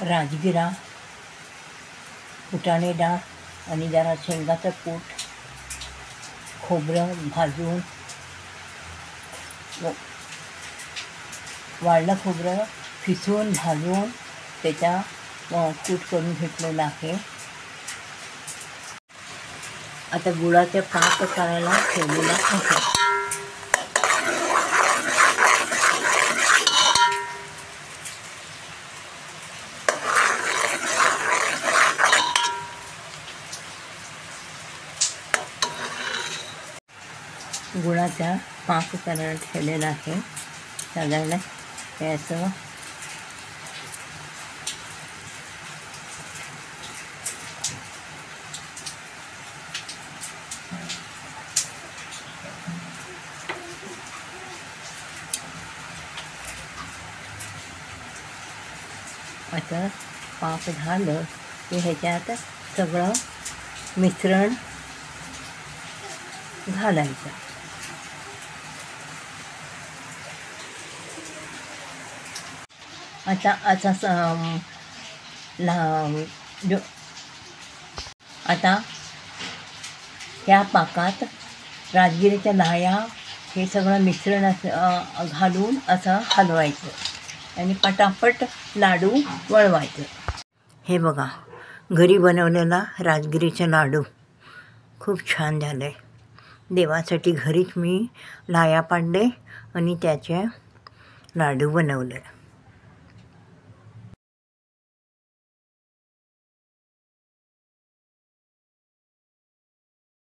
राजगिरा, फुटाणे डाळ आणि जरा शेंगाचं कूट, खोबरं भाजून वाळलं खोबरं खिसून भाजून त्याचा कूट करून घेतलेला आहे. आता गुळाचे पाक करायला ठेवलेला आहे. गुळाचा पाक करायला ठेवलेला आहे. साधारण हे असं आता पाक झालं की ह्याच्यात सगळं मिश्रण घालायचं. आता आता त्या पाकात राजगिरीच्या लाह्या हे सगळं मिश्रण घालून असं हलवायचं आणि पटापट लाडू वळवायचं. हे बघा, घरी बनवलेला राजगिरीचे लाडू खूप छान झाले. देवासाठी घरीच मी लाह्या पाडले आणि त्याचे लाडू बनवले.